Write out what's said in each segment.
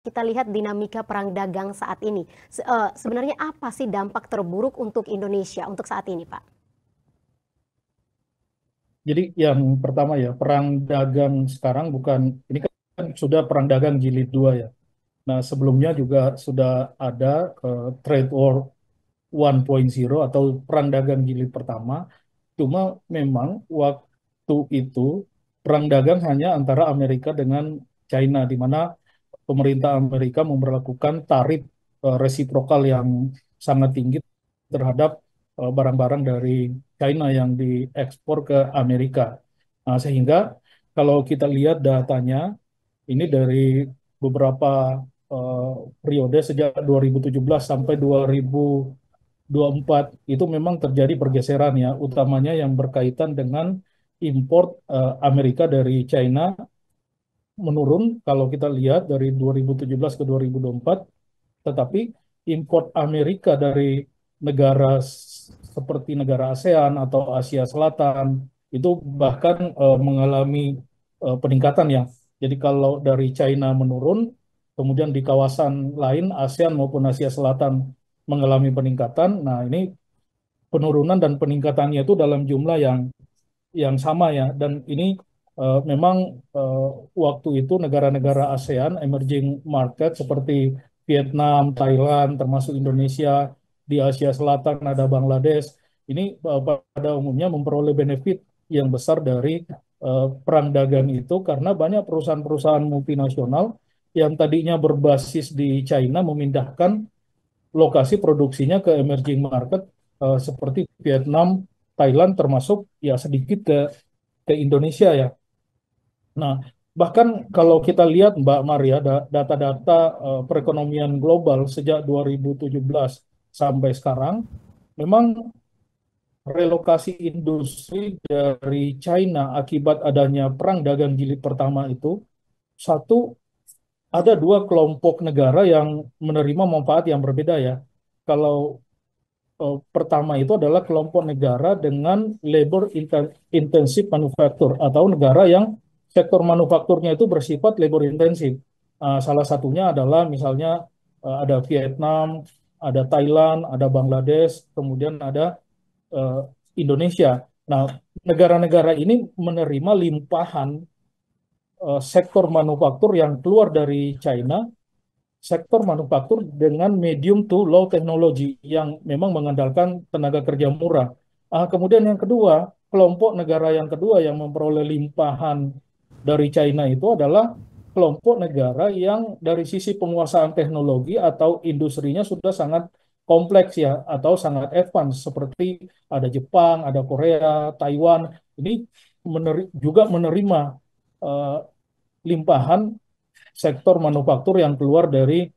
Kita lihat dinamika perang dagang saat ini. Sebenarnya apa sih dampak terburuk untuk Indonesia untuk saat ini, Pak? Jadi yang pertama ya, perang dagang sekarang bukan, ini kan sudah perang dagang jilid 2 ya. Nah sebelumnya juga sudah ada trade war 1.0 atau perang dagang jilid pertama. Cuma memang waktu itu perang dagang hanya antara Amerika dengan China, di mana pemerintah Amerika memberlakukan tarif resiprokal yang sangat tinggi terhadap barang-barang dari China yang diekspor ke Amerika. Nah, sehingga kalau kita lihat datanya, ini dari beberapa eh, periode sejak 2017 sampai 2024 itu memang terjadi pergeseran ya, utamanya yang berkaitan dengan import Amerika dari China menurun kalau kita lihat dari 2017 ke 2024, tetapi import Amerika dari negara seperti negara ASEAN atau Asia Selatan itu bahkan mengalami peningkatan ya. Jadi kalau dari China menurun, kemudian di kawasan lain ASEAN maupun Asia Selatan mengalami peningkatan. Nah, ini penurunan dan peningkatannya itu dalam jumlah yang sama ya. Dan ini memang eh, waktu itu negara-negara ASEAN, emerging market seperti Vietnam, Thailand, termasuk Indonesia, di Asia Selatan ada Bangladesh. Ini pada umumnya memperoleh benefit yang besar dari perang dagang itu karena banyak perusahaan-perusahaan multinasional yang tadinya berbasis di China memindahkan lokasi produksinya ke emerging market seperti Vietnam, Thailand termasuk ya sedikit ke Indonesia ya. Nah, bahkan kalau kita lihat Mbak Maria data-data perekonomian global sejak 2017 sampai sekarang, memang relokasi industri dari China akibat adanya perang dagang jilid pertama itu, satu, ada dua kelompok negara yang menerima manfaat yang berbeda ya. Kalau pertama itu adalah kelompok negara dengan labor intensive manufacture atau negara yang sektor manufakturnya itu bersifat labor intensif. Salah satunya adalah misalnya ada Vietnam, ada Thailand, ada Bangladesh, kemudian ada eh, Indonesia. Nah, negara-negara ini menerima limpahan sektor manufaktur yang keluar dari China, sektor manufaktur dengan medium to low technology yang memang mengandalkan tenaga kerja murah. Kemudian yang kedua, kelompok negara yang kedua yang memperoleh limpahan dari China itu adalah kelompok negara yang dari sisi penguasaan teknologi atau industrinya sudah sangat kompleks ya atau sangat advance seperti ada Jepang, ada Korea, Taiwan. Ini juga menerima eh, limpahan sektor manufaktur yang keluar dari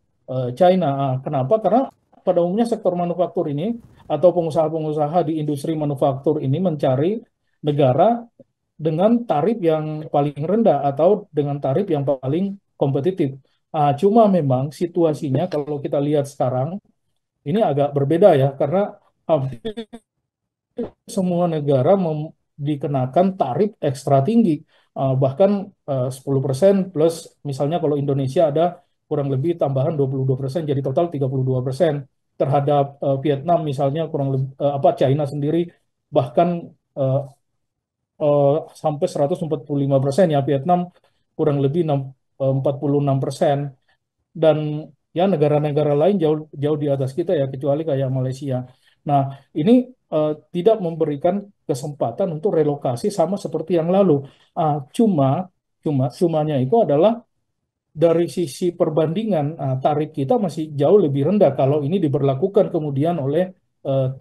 China. Kenapa? Karena pada umumnya sektor manufaktur ini atau pengusaha-pengusaha di industri manufaktur ini mencari negara dengan tarif yang paling rendah atau dengan tarif yang paling kompetitif. Cuma memang situasinya kalau kita lihat sekarang ini agak berbeda ya karena hampir semua negara dikenakan tarif ekstra tinggi. Bahkan 10% plus misalnya kalau Indonesia ada kurang lebih tambahan 22% jadi total 32% terhadap Vietnam misalnya kurang lebih apa China sendiri bahkan eh, eh, sampai 145% ya Vietnam kurang lebih 46% dan ya negara-negara lain jauh jauh di atas kita ya kecuali kayak Malaysia. Nah, ini tidak memberikan kesempatan untuk relokasi sama seperti yang lalu. Cumanya itu adalah dari sisi perbandingan tarif kita masih jauh lebih rendah kalau ini diberlakukan kemudian oleh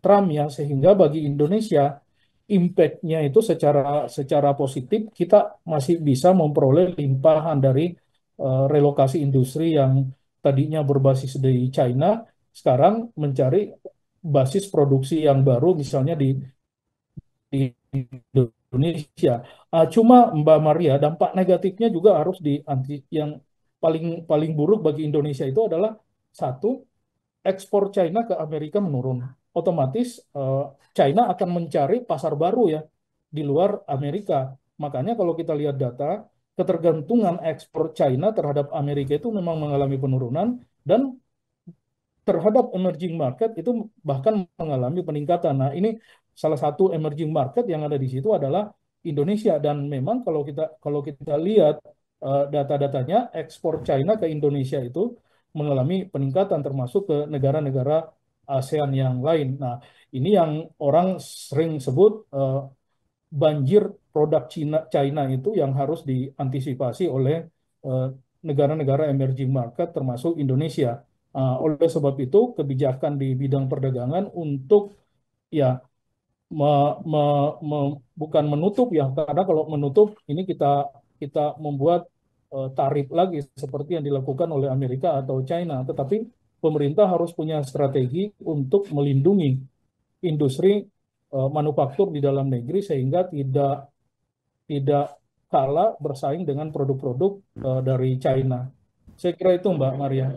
Trump ya sehingga bagi Indonesia impact-nya itu secara secara positif kita masih bisa memperoleh limpahan dari relokasi industri yang tadinya berbasis di China sekarang mencari basis produksi yang baru misalnya di Indonesia. Cuma Mbak Maria, dampak negatifnya juga harus yang paling paling buruk bagi Indonesia itu adalah satu, ekspor China ke Amerika menurun. Otomatis China akan mencari pasar baru ya di luar Amerika. Makanya kalau kita lihat data, ketergantungan ekspor China terhadap Amerika itu memang mengalami penurunan, dan terhadap emerging market itu bahkan mengalami peningkatan. Nah, ini salah satu emerging market yang ada di situ adalah Indonesia, dan memang kalau kita lihat data-datanya, ekspor China ke Indonesia itu mengalami peningkatan termasuk ke negara-negara ASEAN yang lain. Nah, ini yang orang sering sebut banjir produk China itu yang harus diantisipasi oleh eh, negara-negara emerging market termasuk Indonesia. Oleh sebab itu, kebijakan di bidang perdagangan untuk ya bukan menutup ya, karena kalau menutup ini kita kita membuat tarif lagi seperti yang dilakukan oleh Amerika atau China, tetapi pemerintah harus punya strategi untuk melindungi industri manufaktur di dalam negeri sehingga tidak tidak kalah bersaing dengan produk-produk dari China. Saya kira itu Mbak Maria.